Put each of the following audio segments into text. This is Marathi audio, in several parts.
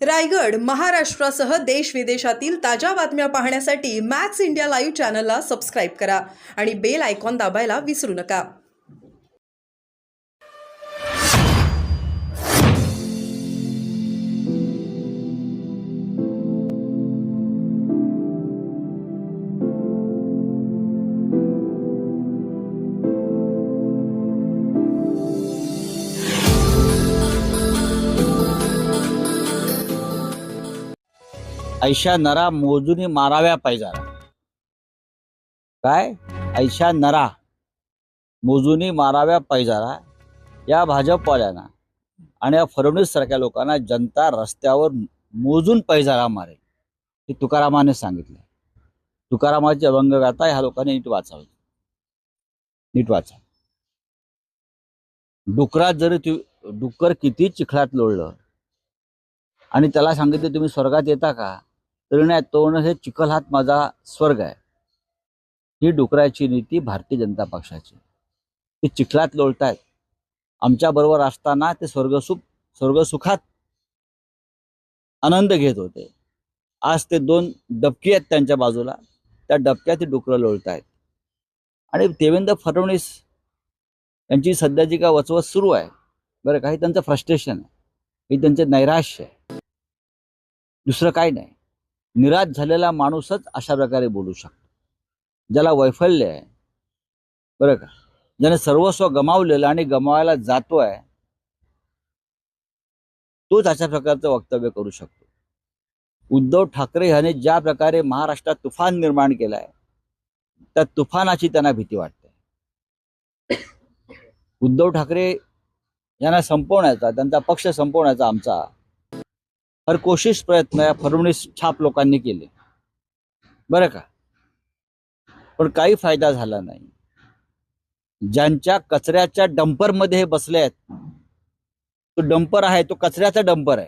रायगड, महाराष्ट्रासह देश विदेशातील ताज्या बातम्या पाहण्यासाठी मॅक्स इंडिया लाईव्ह चॅनलला सबस्क्राईब करा आणि बेल आयकॉन दाबायला विसरू नका. ऐशा नरा मोजूनी माराव्या पाहिजारा. काय ऐशा नरा मोजूनी माराव्या पाहिजारा या भाजपवाल्यांना आणि या फडणवीस सारख्या लोकांना जनता रस्त्यावर मोजून पैजारा मारेल हे तुकारामाने सांगितलं. तुकारामाची अभंगगाथा ह्या लोकांनी नीट वाचावी. नीट वाचा. डुकरात जरी डुक्कर किती चिखलात लोळलं आणि त्याला सांगितलं तुम्ही स्वर्गात येता का, तरी नाही तो हे चिखल हात माझा स्वर्ग आहे. ही डुकराची नीती भारतीय जनता पक्षाची. ते चिखलात लोळतायत, आमच्या बरोबर असताना ते स्वर्गसुखात आनंद घेत होते. आज ते दोन डबकी आहेत त्यांच्या बाजूला, त्या डबक्यात ते डुकरं लोळतायत. आणि देवेंद्र फडणवीस यांची सध्याची का वचवच सुरू आहे बरं. काही त्यांचं फ्रस्ट्रेशन आहे, हे त्यांचे नैराश्य आहे, दुसरं काही नाही. निराश झालेला माणूसच अशा प्रकारे बोलू शकतो. ज्याला वैफल्य आहे बरं का, ज्याने सर्वस्व गमावलेलं आणि गमावायला जातोय, तोच अशा प्रकारचं वक्तव्य करू शकतो. उद्धव ठाकरे यांनी ज्या प्रकारे महाराष्ट्रात तुफान निर्माण केलाय, त्या तुफानाची त्यांना भीती वाटते. उद्धव ठाकरे यांना संपवण्याचा, त्यांचा पक्ष संपवण्याचा आमचा हर कोशिश प्रयत्न या फडणवीस छाप लोकांनी केले बरं का, पण काही फायदा झाला नाही. ज्यांच्या कचऱ्याच्या डंपरमध्ये हे बसले आहेत, तो डंपर आहे, तो कचऱ्याचा डंपर आहे.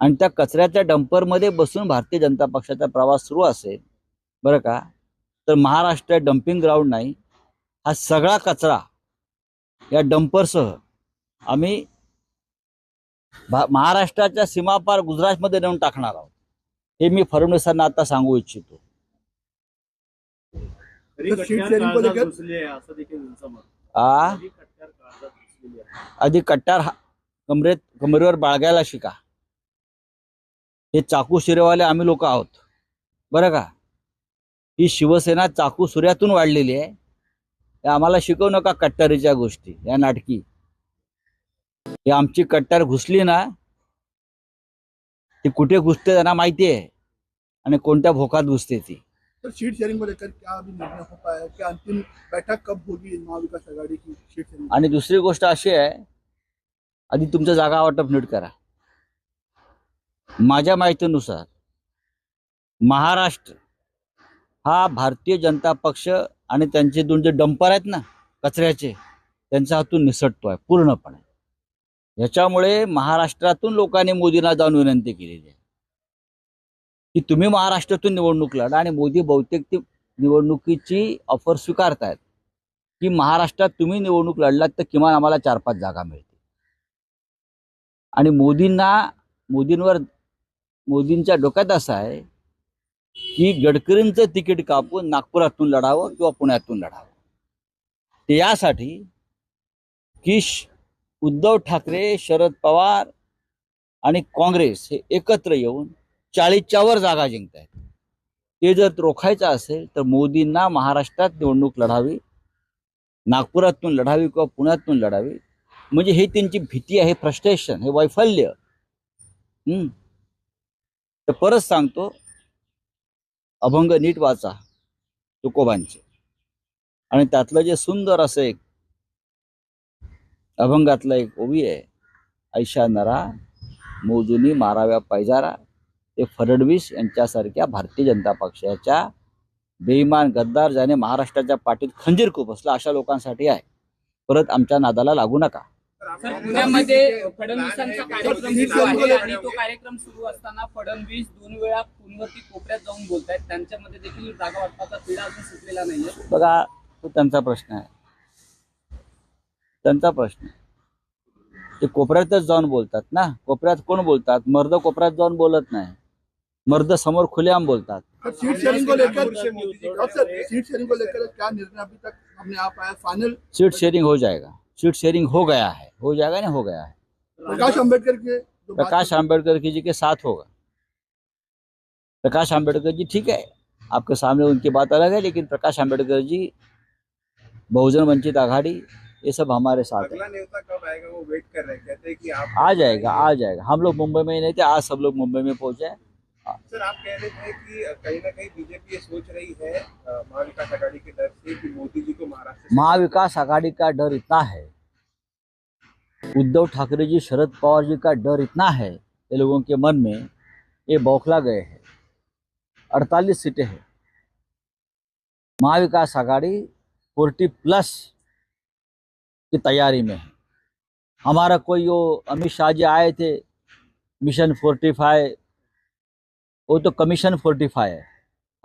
आणि त्या कचऱ्याच्या डंपरमध्ये बसून भारतीय जनता पक्षाचा प्रवास सुरू असेल बरं का, तर महाराष्ट्र डम्पिंग ग्राउंड नाही. हा सगळा कचरा या डंपरसह आम्ही महाराष्ट्राच्या सीमापार गुजरातमध्ये नेऊन टाकणार आहोत. हे मी फडणवीसांना आता सांगू इच्छितो. आधी कट्टार कमरेवर बाळगायला शिका. हे चाकू शिरेवाले आम्ही लोक आहोत बरं का. ही शिवसेना चाकू सुऱ्यातून वाढलेली आहे. आम्हाला शिकवू नका कट्टारीच्या गोष्टी, या नाटकी. ही आमची कट्टार घुसली ना, ती कुठे घुसते त्यांना माहिती आहे आणि कोणत्या भोकात घुसते ती. तो सीट शेयरिंग को लेकर क्या अभी निर्णय हो पाया, क्या अंतिम बैठक कब होगी महाविकास आघाड़ी की सीट शेयरिंग? आणि दुसरी गोष्ट अशी आहे, आधी तुमचं जागा वाटप नीट करा. माझ्या माहितीनुसार महाराष्ट्र हा भारतीय जनता पक्ष आणि त्यांचे दोन जे डंपर आहेत ना कचऱ्याचे, त्यांच्या हातून निसटतोय पूर्णपणे. याच्यामुळे महाराष्ट्रातून लोकांनी मोदींना जाऊन विनंती केलेली आहे की तुम्ही महाराष्ट्रातून निवडणूक लढा. आणि मोदी बहुतेक ती निवडणुकीची ऑफर स्वीकारतायत की महाराष्ट्रात तुम्ही निवडणूक लढलात तर किमान आम्हाला 4-5 जागा मिळतील. आणि मोदींच्या डोक्यात असं आहे की गडकरींचं तिकीट कापून नागपुरातून लढावं किंवा पुण्यातून लढावं. ते यासाठी की उद्धव ठाकरे, शरद पवार आणि काँग्रेस हे एकत्र येऊन 40च्या वर जागा जिंकतायत. ते जर रोखायचं असेल तर मोदींना महाराष्ट्रात निवडणूक लढावी, नागपुरातून लढावी किंवा पुण्यातून लढावी. म्हणजे हे त्यांची भीती आहे, फ्रस्ट्रेशन, हे वैफल्य. तर परत सांगतो, अभंग नीट वाचा तुकोबांचे. आणि त्यातलं जे सुंदर असं एक अभंगातलं एक ओवी आहे, ऐशा नरा मोजूनी माराव्या पैजारा. ते फडणवीस यांच्यासारख्या भारतीय जनता पक्षाच्या बेईमान गद्दार, ज्याने महाराष्ट्राच्या पाठीत खंजीर खुपसला, अशा लोकांसाठी आहे. परत आमच्या नादाला लागू नका. पुण्यामध्ये फडणवीसांचा कार्यक्रम सुरू आहे आणि तो कार्यक्रम सुरू असताना फडणवीस 2 वेळा फोनवरती कोपऱ्यात जाऊन बोलतायत. त्यांच्यामध्ये देखील जागा वाटपाचा तिढा अजून सुटलेला नाहीये. बघा, तो त्यांचा प्रश्न आहे, त्यांचा प्रश्न. ते कोपऱ्यातच जाऊन बोलतात ना. कोपऱ्यात कोण बोलतात? मर्द कोपऱ्यात जाऊन बोलत नाही, मर्द समोर खुलेआम बोलतात. सर सीट शेयरिंग को लेकर अब सर सीट शेयरिंग को लेकर क्या निर्णय अभी तक हमने आ पाया फाइनल? सीट शेयरिंग हो जाएगा, सीट शेयरिंग हो गया है, हो जाएगा ना, हो गया है। प्रकाश अंबेडकर के जो बात- प्रकाश आंबेडकर जी के साथ होगा। प्रकाश आंबेडकर जी ठीक है, आपके सामने उनकी बात अलग है, लेकिन प्रकाश आंबेडकर जी, बहुजन वंचित आघाड़ी, ये सब हमारे साथ है। अगला नेता कब आएगा वो वेट कर रहे हैं, कहते हैं कि आप आ जाएगा, आ जाएगा। हम लोग मुंबई में ही नहीं थे, आज सब लोग मुंबई में पहुंचे हैं। सर आप कह रहे थे कि कहीं ना कहीं बीजेपी ये सोच रही है महाविकास आघाड़ी के डर से कि मोदी जी को महाराष्ट्र से महाविकास आघाड़ी का डर इतना है, उद्धव ठाकरे जी, शरद पवार जी का डर इतना है, ये लोगों के मन में, ये बौखला गए हैं। 48 सीटें हैं, महाविकास आघाड़ी 40+ की तैयारी में है। हमारा कोई वो अमित शाह जी आए थे, मिशन 45, वो तो कमीशन 45 है।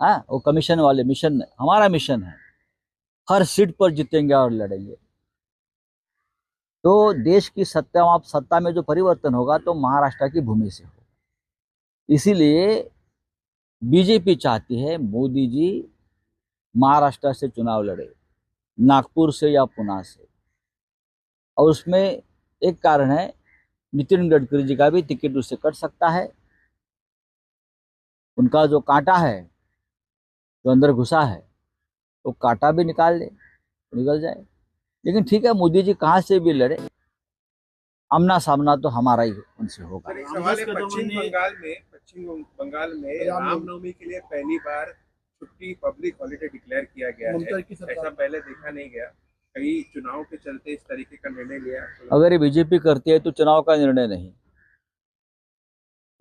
हाँ, वो कमीशन वाले मिशन, हमारा मिशन है हर सीट पर जीतेंगे और लड़ेंगे। तो देश की सत्ता में जो परिवर्तन होगा तो महाराष्ट्र की भूमि से होगा। इसीलिए बीजेपी चाहती है मोदी जी महाराष्ट्र से चुनाव लड़े, नागपुर से या पुणे से। और उसमें एक कारण है, नितिन गडकरी जी का भी टिकट उससे कट सकता है। उनका जो कांटा है, जो अंदर घुसा है, वो कांटा भी निकाल ले, निकल जाए। लेकिन ठीक है, मोदी जी कहाँ से भी लड़े, आमना सामना तो हमारा ही उनसे होगा। सर, एक सवाल है, पश्चिम बंगाल में रामनवमी के लिए पहली बार छुट्टी, पब्लिक हॉलिडे डिक्लेयर किया गया ममता की है। सरकार- ऐसा पहले देखा नहीं गया। कई चुनाव के चलते इस तरीके का निर्णय लिया। अगर ये बीजेपी करती है तो चुनाव का निर्णय नहीं,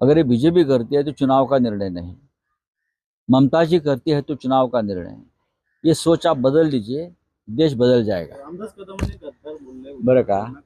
अगर ये बीजेपी करती है तो चुनाव का निर्णय नहीं, ममता जी करती है तो चुनाव का निर्णय। ये सोच आप बदल लीजिए, देश बदल जाएगा। बरं का?